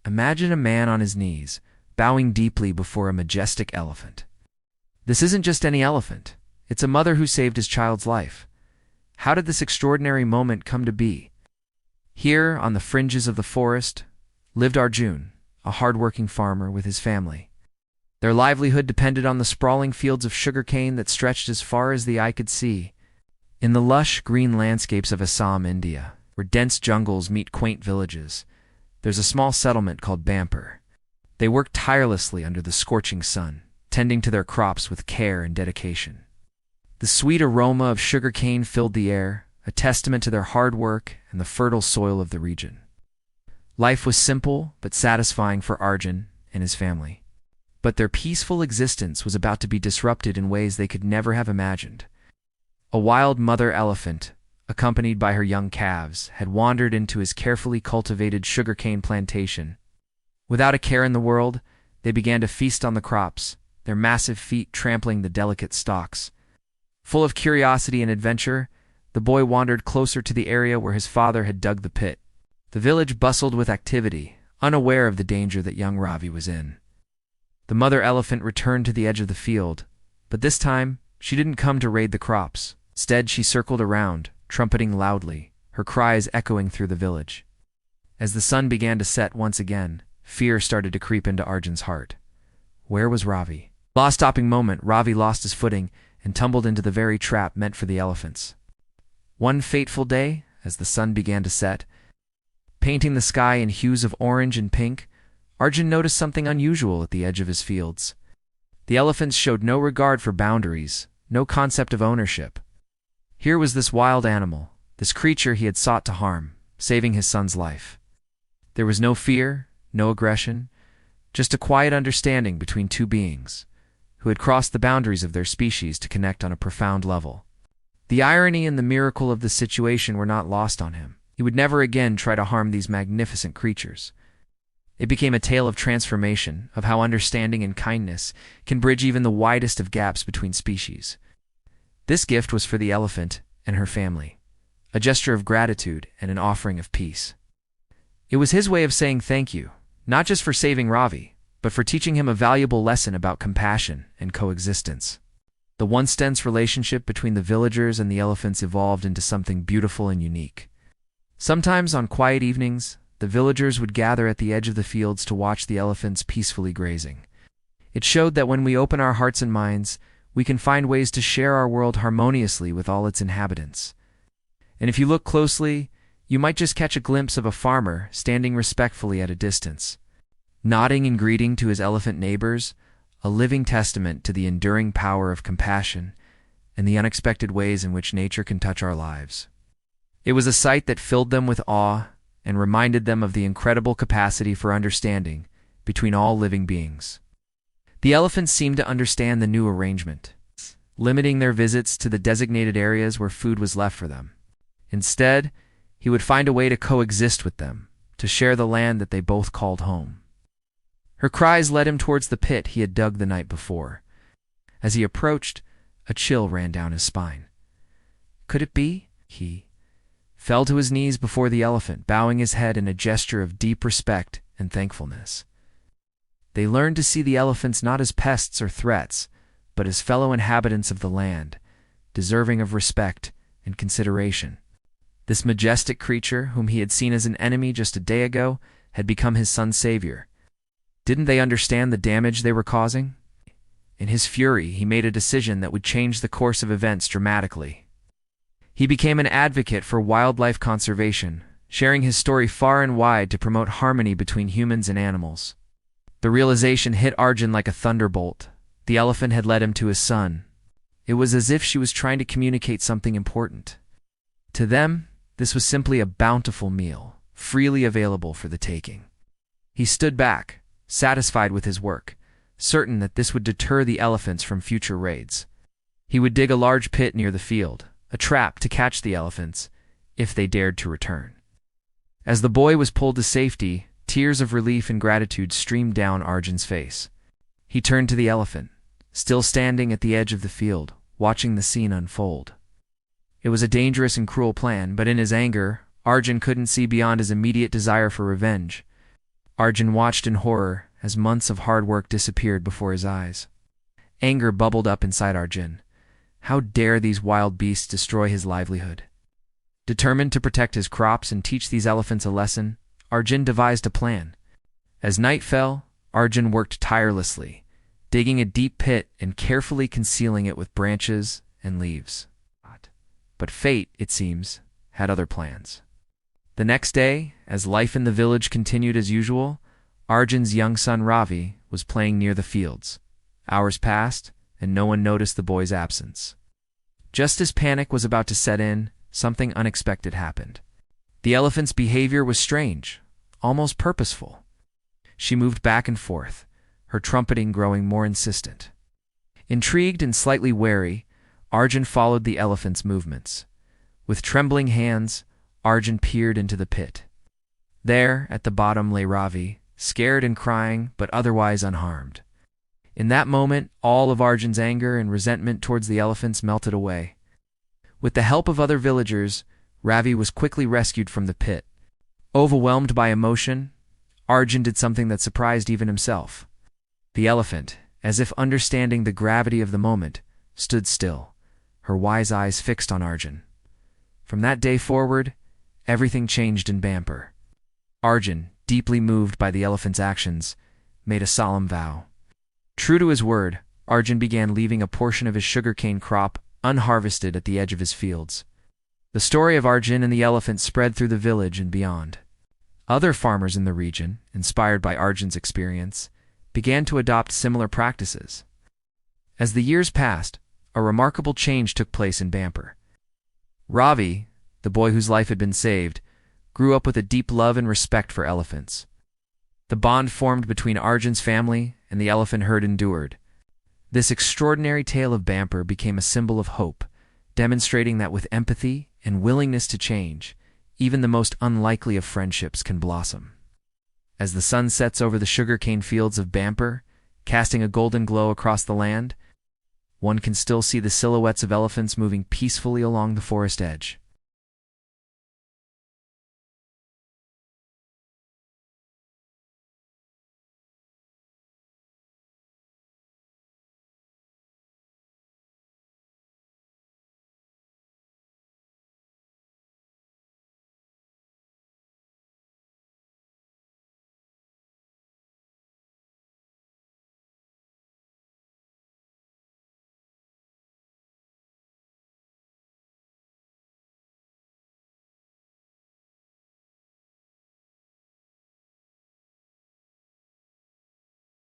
Imagine a man on his knees, bowing deeply before a majestic elephant. This isn't just any elephant. It's a mother who saved his child's life. How did this extraordinary moment come to be? Here, on the fringes of the forest, lived Arjun, a hard-working farmer with his family. Their livelihood depended on the sprawling fields of sugarcane that stretched as far as the eye could see. In the lush, green landscapes of Assam, India, where dense jungles meet quaint villages, there's a small settlement called Bamper. They worked tirelessly under the scorching sun, tending to their crops with care and dedication. The sweet aroma of sugarcane filled the air, a testament to their hard work and the fertile soil of the region. Life was simple but satisfying for Arjun and his family. But their peaceful existence was about to be disrupted in ways they could never have imagined. A wild mother elephant, accompanied by her young calves, had wandered into his carefully cultivated sugarcane plantation. Without a care in the world, they began to feast on the crops, their massive feet trampling the delicate stalks. Full of curiosity and adventure, the boy wandered closer to the area where his father had dug the pit. The village bustled with activity, unaware of the danger that young Ravi was in. The mother elephant returned to the edge of the field, but this time she didn't come to raid the crops. Instead, she circled around, trumpeting loudly, her cries echoing through the village. As the sun began to set once again, fear started to creep into Arjun's heart. Where was Ravi? At a stopping moment, Ravi lost his footing and tumbled into the very trap meant for the elephants. One fateful day, as the sun began to set, painting the sky in hues of orange and pink, Arjun noticed something unusual at the edge of his fields. The elephants showed no regard for boundaries, no concept of ownership. Here was this wild animal, this creature he had sought to harm, saving his son's life. There was no fear, no aggression, just a quiet understanding between two beings, who had crossed the boundaries of their species to connect on a profound level. The irony and the miracle of the situation were not lost on him. He would never again try to harm these magnificent creatures. It became a tale of transformation, of how understanding and kindness can bridge even the widest of gaps between species. This gift was for the elephant and her family, a gesture of gratitude and an offering of peace. It was his way of saying thank you, not just for saving Ravi, but for teaching him a valuable lesson about compassion and coexistence. The once tense relationship between the villagers and the elephants evolved into something beautiful and unique. Sometimes on quiet evenings, the villagers would gather at the edge of the fields to watch the elephants peacefully grazing. It showed that when we open our hearts and minds, we can find ways to share our world harmoniously with all its inhabitants. And if you look closely, you might just catch a glimpse of a farmer standing respectfully at a distance, nodding in greeting to his elephant neighbors, a living testament to the enduring power of compassion and the unexpected ways in which nature can touch our lives. It was a sight that filled them with awe and reminded them of the incredible capacity for understanding between all living beings. The elephants seemed to understand the new arrangement, limiting their visits to the designated areas where food was left for them. Instead, he would find a way to coexist with them, to share the land that they both called home. Her cries led him towards the pit he had dug the night before. As he approached, a chill ran down his spine. Could it be? He fell to his knees before the elephant, bowing his head in a gesture of deep respect and thankfulness. They learned to see the elephants not as pests or threats, but as fellow inhabitants of the land, deserving of respect and consideration. This majestic creature, whom he had seen as an enemy just a day ago, had become his son's savior. Didn't they understand the damage they were causing? In his fury, he made a decision that would change the course of events dramatically. He became an advocate for wildlife conservation, sharing his story far and wide to promote harmony between humans and animals. The realization hit Arjun like a thunderbolt. The elephant had led him to his son. It was as if she was trying to communicate something important. To them, this was simply a bountiful meal, freely available for the taking. He stood back, satisfied with his work, certain that this would deter the elephants from future raids. He would dig a large pit near the field, a trap to catch the elephants, if they dared to return. As the boy was pulled to safety, tears of relief and gratitude streamed down Arjun's face. He turned to the elephant, still standing at the edge of the field, watching the scene unfold. It was a dangerous and cruel plan, but in his anger, Arjun couldn't see beyond his immediate desire for revenge. Arjun watched in horror as months of hard work disappeared before his eyes. Anger bubbled up inside Arjun. How dare these wild beasts destroy his livelihood? Determined to protect his crops and teach these elephants a lesson, Arjun devised a plan. As night fell, Arjun worked tirelessly, digging a deep pit and carefully concealing it with branches and leaves. But fate, it seems, had other plans. The next day, as life in the village continued as usual, Arjun's young son Ravi was playing near the fields. Hours passed, and no one noticed the boy's absence. Just as panic was about to set in, something unexpected happened. The elephant's behavior was strange, almost purposeful. She moved back and forth, her trumpeting growing more insistent. Intrigued and slightly wary, Arjun followed the elephant's movements. With trembling hands, Arjun peered into the pit. There, at the bottom, lay Ravi, scared and crying, but otherwise unharmed. In that moment, all of Arjun's anger and resentment towards the elephants melted away. With the help of other villagers, Ravi was quickly rescued from the pit. Overwhelmed by emotion, Arjun did something that surprised even himself. The elephant, as if understanding the gravity of the moment, stood still, her wise eyes fixed on Arjun. From that day forward, everything changed in Bamper. Arjun, deeply moved by the elephant's actions, made a solemn vow. True to his word, Arjun began leaving a portion of his sugarcane crop unharvested at the edge of his fields. The story of Arjun and the elephant spread through the village and beyond. Other farmers in the region, inspired by Arjun's experience, began to adopt similar practices. As the years passed, a remarkable change took place in Bamper. Ravi, the boy whose life had been saved, grew up with a deep love and respect for elephants. The bond formed between Arjun's family and the elephant herd endured. This extraordinary tale of Bamper became a symbol of hope, demonstrating that with empathy and willingness to change, even the most unlikely of friendships can blossom. As the sun sets over the sugarcane fields of Bamper, casting a golden glow across the land, one can still see the silhouettes of elephants moving peacefully along the forest edge.